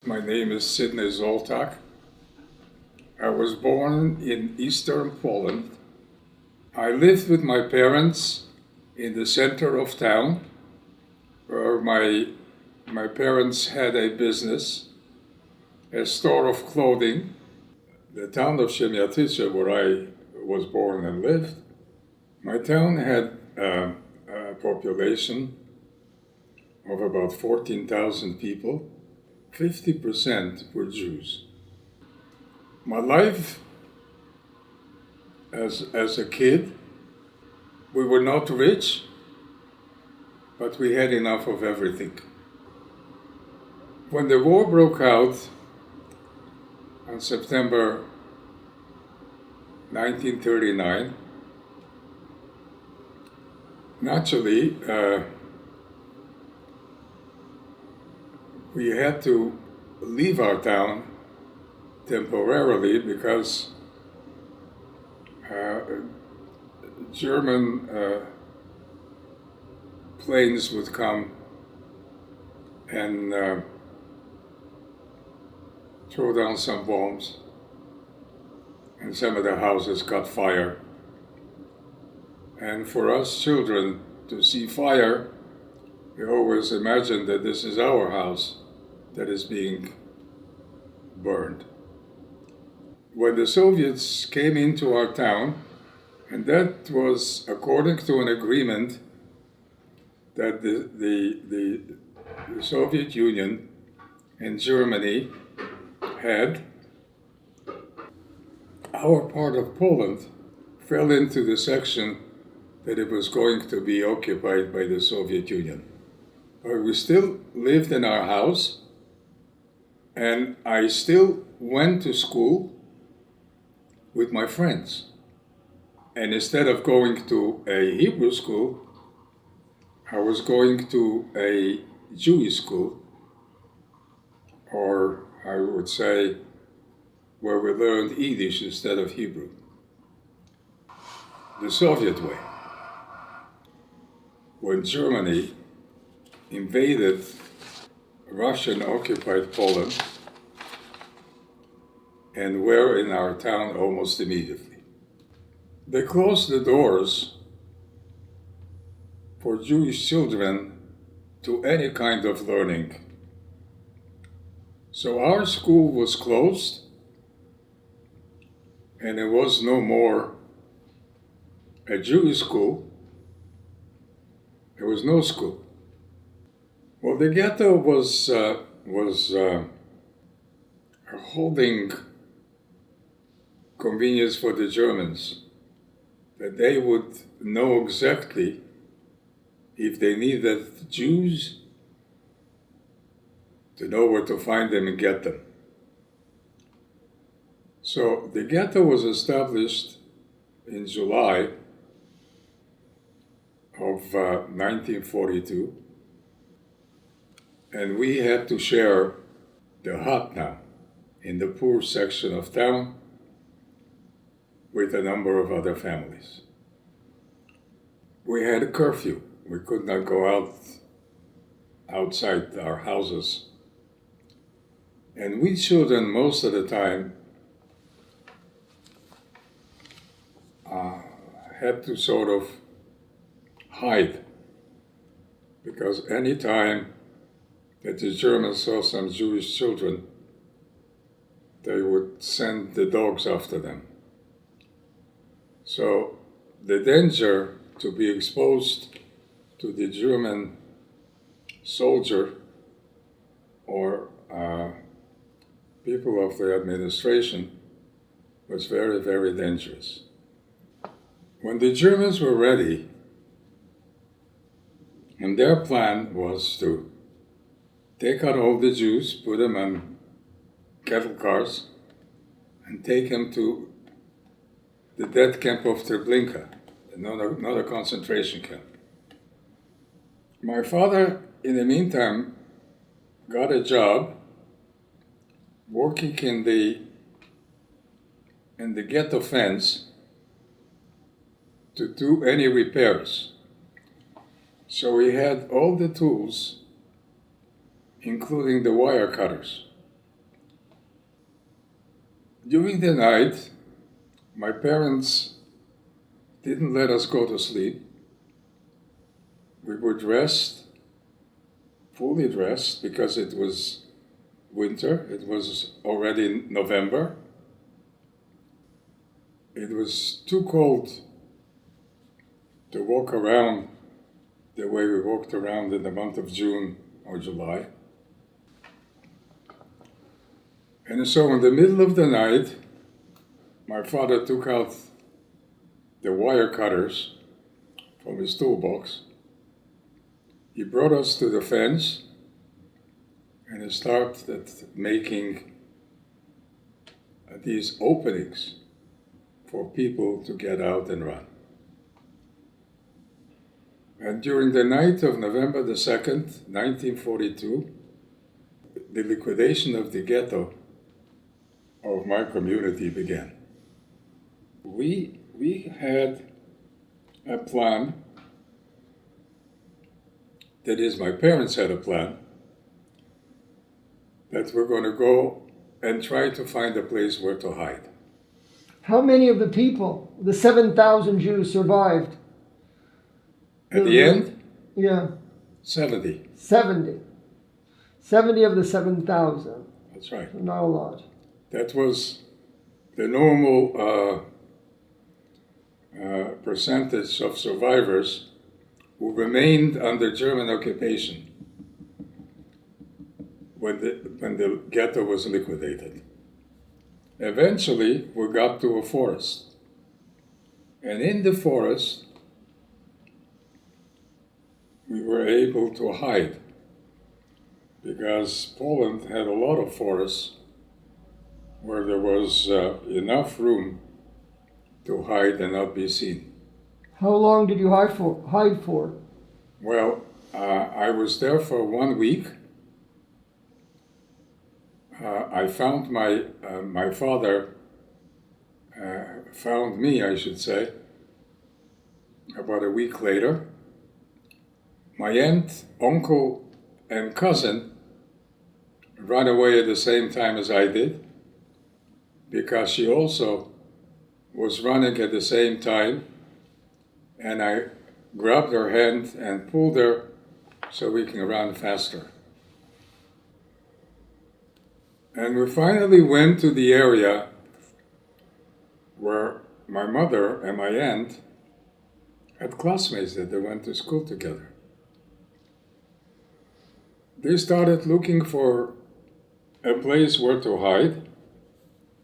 My name is Sidney Zoltak. I was born in eastern Poland. I lived with my parents in the center of town, where my parents had a business, a store of clothing. The town of Siemiatycze, where I was born and lived, my town had a population of about 14,000 people. 50% were Jews. My life as a kid, we were not rich, but we had enough of everything. When the war broke out on September 1939, naturally, we had to leave our town temporarily because German planes would come and throw down some bombs, and some of the houses caught fire. And for us children to see fire, we always imagined that this is our house that is being burned. When the Soviets came into our town, and that was according to an agreement that the Soviet Union and Germany had, our part of Poland fell into the section that it was going to be occupied by the Soviet Union. But we still lived in our house, and I still went to school with my friends. And instead of going to a Hebrew school, I was going to a Jewish school, or I would say where we learned Yiddish instead of Hebrew, the Soviet way. When Germany invaded Russian-occupied Poland and were in our town almost immediately. They closed the doors for Jewish children to any kind of learning. So our school was closed, and it was no more a Jewish school. There was no school. Well, the ghetto was a holding convenience for the Germans, that they would know exactly if they needed Jews to know where to find them and get them. So the ghetto was established in July of 1942, and we had to share the hut now in the poor section of town with a number of other families. We had a curfew. We could not go outside our houses. And we children, most of the time, had to sort of hide, because any time that the Germans saw some Jewish children, they would send the dogs after them. So the danger to be exposed to the German soldier or people of the administration was very, very dangerous. When the Germans were ready, and their plan was to take out all the Jews, put them on cattle cars, and take them to the death camp of Treblinka, another concentration camp. My father, in the meantime, got a job working in the ghetto fence to do any repairs. So we had all the tools, including the wire cutters. During the night, my parents didn't let us go to sleep. We were dressed, fully dressed, because it was winter. It was already November. It was too cold to walk around the way we walked around in the month of June or July. And so in the middle of the night, my father took out the wire cutters from his toolbox. He brought us to the fence and he started making these openings for people to get out and run. And during the night of November the 2nd, 1942, the liquidation of the ghetto of my community began. We had a plan, that is, my parents had a plan, that we're going to go and try to find a place where to hide. How many of the people, the 7,000 Jews, survived? At the end? Yeah. 70. 70. 70 of the 7,000. That's right. So not a lot. That was the normal percentage of survivors who remained under German occupation when the ghetto was liquidated. Eventually, we got to a forest. And in the forest, we were able to hide because Poland had a lot of forests where there was enough room to hide and not be seen. How long did you hide for? Well, I was there for 1 week. I found my father found me, I should say, about a week later. My aunt, uncle, and cousin ran away at the same time as I did because she also was running at the same time, and I grabbed her hand and pulled her so we can run faster. And we finally went to the area where my mother and my aunt had classmates that they went to school together. They started looking for a place where to hide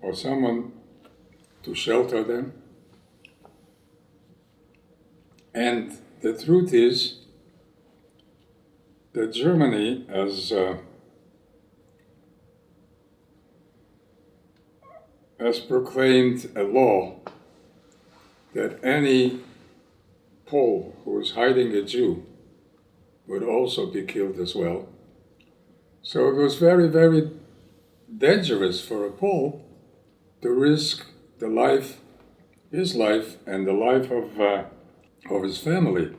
or someone to shelter them. And the truth is that Germany has proclaimed a law that any Pole who is hiding a Jew would also be killed as well. So it was very, very dangerous for a Pole to risk his life and the life of his family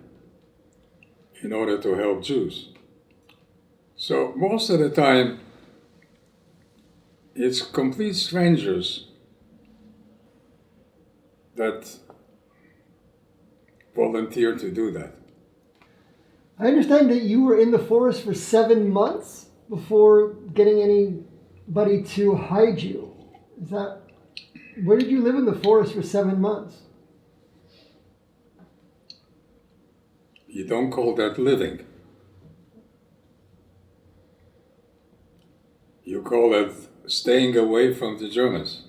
in order to help Jews. So most of the time, it's complete strangers that volunteer to do that. I understand that you were in the forest for 7 months before getting anybody to hide you. Where did you live in the forest for 7 months? You don't call that living. You call it staying away from the Germans.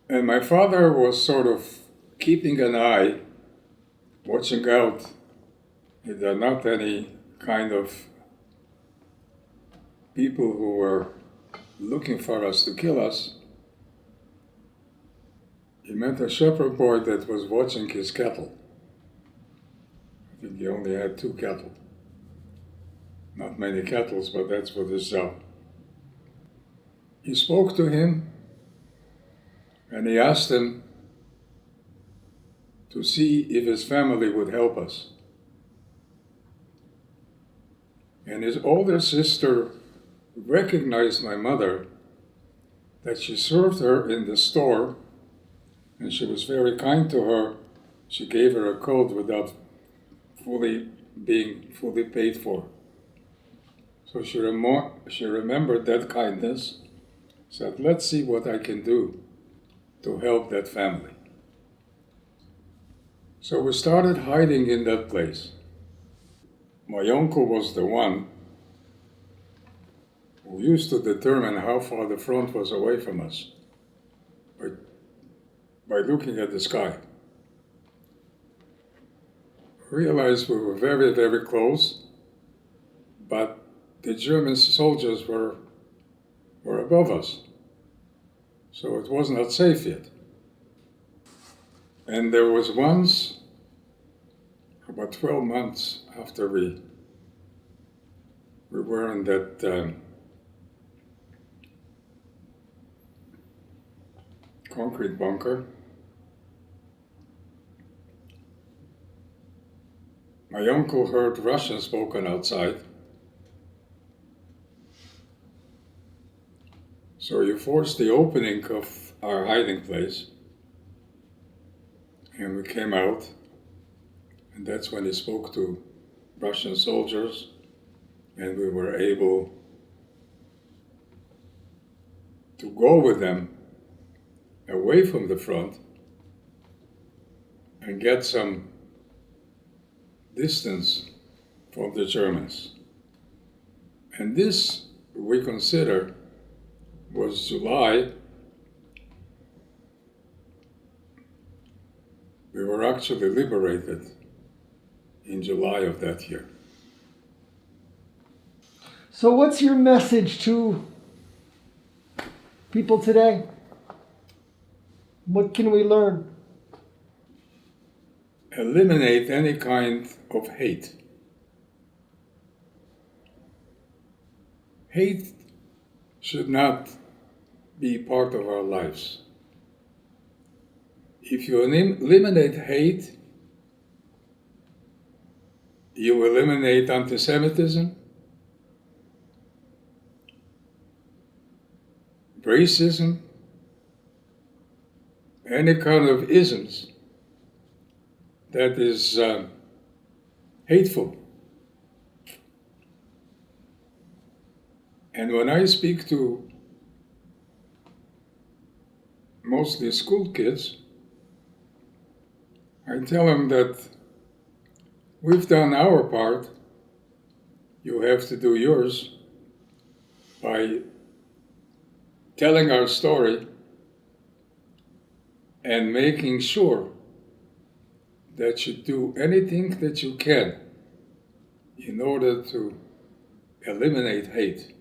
And my father was sort of keeping an eye, watching out if there are not any kind of people who were looking for us to kill us. He met a shepherd boy that was watching his cattle. I think he only had 2 cattle. Not many cattle, but that's what his job. He spoke to him and he asked him to see if his family would help us. And his older sister recognized my mother, that she served her in the store, and she was very kind to her. She gave her a coat without being fully paid for. So she remembered that kindness, said, let's see what I can do to help that family. So we started hiding in that place. My uncle was the one who used to determine how far the front was away from us by looking at the sky. Realized we were very, very close, but the German soldiers were above us, so it was not safe yet. And there was once, about 12 months after we were in that concrete bunker, my uncle heard Russian spoken outside. So he forced the opening of our hiding place, and we came out, and that's when he spoke to Russian soldiers, and we were able to go with them away from the front and get some distance from the Germans. And this, we consider, was July. We were actually liberated in July of that year. So what's your message to people today? What can we learn? Eliminate any kind of hate. Hate should not be part of our lives. If you eliminate hate, you eliminate anti-Semitism, racism, any kind of isms that is hateful. And when I speak to mostly school kids, I tell them that we've done our part, you have to do yours by telling our story and making sure that you do anything that you can in order to eliminate hate.